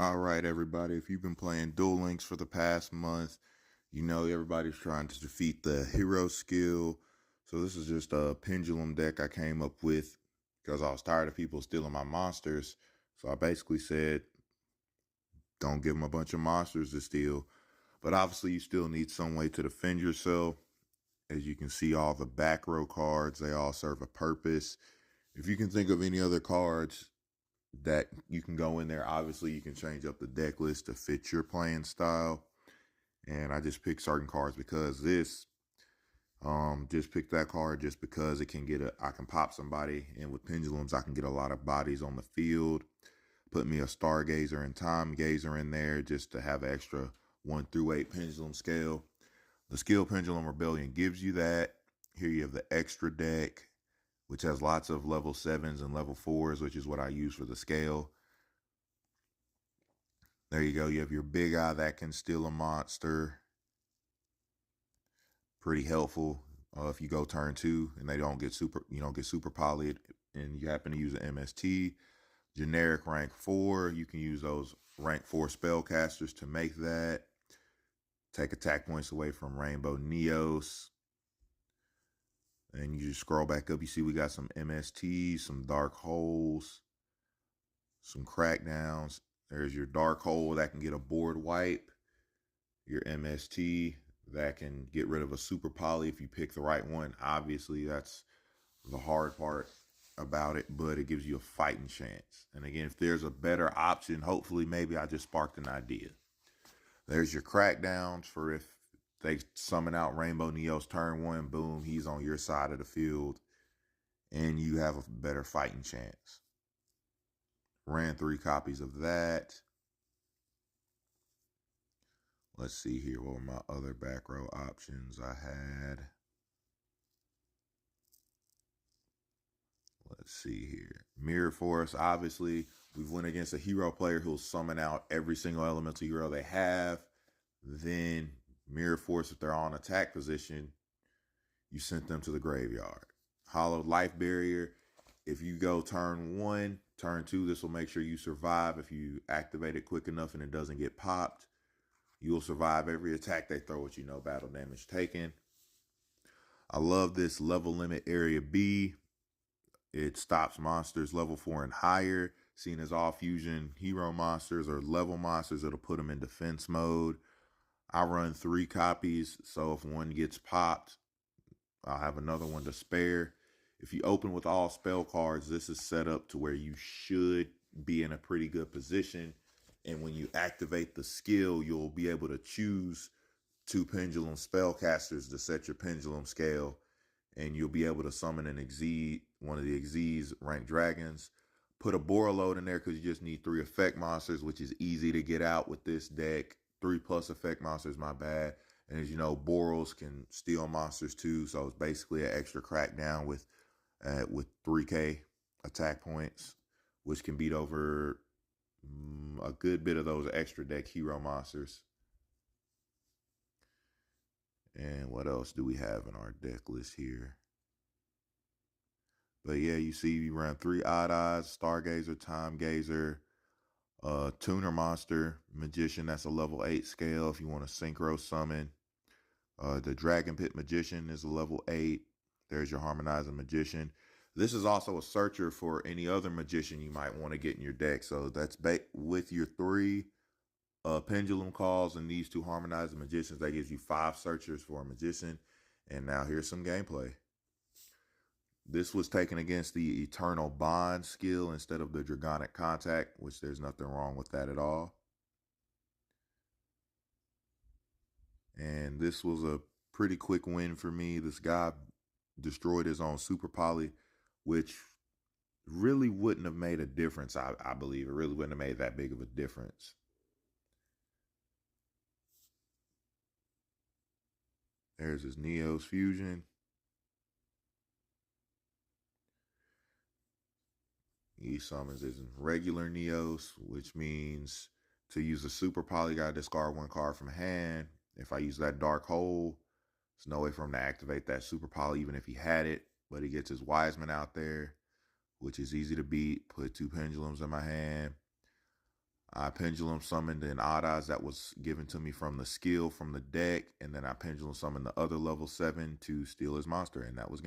All right, everybody. If you've been playing Duel Links for the past month, you know everybody's trying to defeat the hero skill. So this is just a pendulum deck I came up with because I was tired of people stealing my monsters. So I basically said, don't give them a bunch of monsters to steal. But obviously, you still need some way to defend yourself. As you can see, all the back row cards, they all serve a purpose. If you can think of any other cards that you can go in there, obviously you can change up the deck list to fit your playing style. And I just picked certain cards because just picked that card just because it can I can pop somebody, and with pendulums I can get a lot of bodies on the field. Put me a stargazer and time gazer in there just to have an extra 1 through 8 pendulum scale. The skill Pendulum Rebellion gives you that. Here you have the extra deck, which has lots of level 7s and level 4s, which is what I use for the scale. There you go. You have your big eye that can steal a monster. Pretty helpful if you go turn 2 and they don't get super polyed, and you happen to use an MST. Generic rank 4, you can use those rank 4 spellcasters to make that. Take attack points away from Rainbow Neos. And you just scroll back up, you see we got some MSTs, some dark holes, some crackdowns. There's your dark hole that can get a board wipe. Your MST that can get rid of a super poly if you pick the right one. Obviously, that's the hard part about it, but it gives you a fighting chance. And again, if there's a better option, hopefully maybe I just sparked an idea. There's your crackdowns for if they summon out Rainbow Neo's turn 1, boom, he's on your side of the field, and you have a better fighting chance. Ran 3 copies of that. Let's see here. What were my other back row options I had? Let's see here. Mirror Force. Obviously, we've went against a hero player who'll summon out every single elemental hero they have. Then Mirror Force, if they're on attack position, you sent them to the graveyard. Hollowed Life Barrier. If you go turn 1, turn 2, this will make sure you survive. If you activate it quick enough and it doesn't get popped, you'll survive every attack they throw at you, no battle damage taken. I love this Level Limit Area B. It stops monsters level 4 and higher. Seen as all fusion hero monsters or level monsters, it'll put them in defense mode. I run 3 copies, so if one gets popped, I'll have another one to spare. If you open with all spell cards, this is set up to where you should be in a pretty good position. And when you activate the skill, you'll be able to choose 2 pendulum spellcasters to set your pendulum scale. And you'll be able to summon an Exceed, one of the Exceeds ranked dragons. Put a Borreload in there because you just need 3 effect monsters, which is easy to get out with this deck. 3+ effect monsters, my bad. And as you know, Borals can steal monsters too, so it's basically an extra crackdown with 3K attack points, which can beat over a good bit of those extra deck hero monsters. And what else do we have in our deck list here? But yeah, you see we run 3 Odd Eyes, Stargazer, Time Gazer, Tuner Monster, Magician, that's a level 8 scale if you want to synchro summon. The Dragon Pit Magician is a level 8. There's your Harmonizing Magician. This is also a searcher for any other magician you might want to get in your deck. So that's with your 3 Pendulum Calls and these 2 Harmonizing Magicians. That gives you 5 searchers for a magician. And now here's some gameplay. This was taken against the Eternal Bond skill instead of the Dragonic Contact, which there's nothing wrong with that at all. And this was a pretty quick win for me. This guy destroyed his own Super Poly, which really wouldn't have made a difference, I believe. It really wouldn't have made that big of a difference. There's his Neos Fusion. He summons his regular Neos, which means to use a Super Poly, gotta discard 1 card from hand. If I use that Dark Hole, there's no way for him to activate that Super Poly, even if he had it. But he gets his Wiseman out there, which is easy to beat. Put 2 Pendulums in my hand. I Pendulum summoned an odd odds that was given to me from the skill from the deck, and then I Pendulum summoned the other level 7 to steal his monster, and that was game.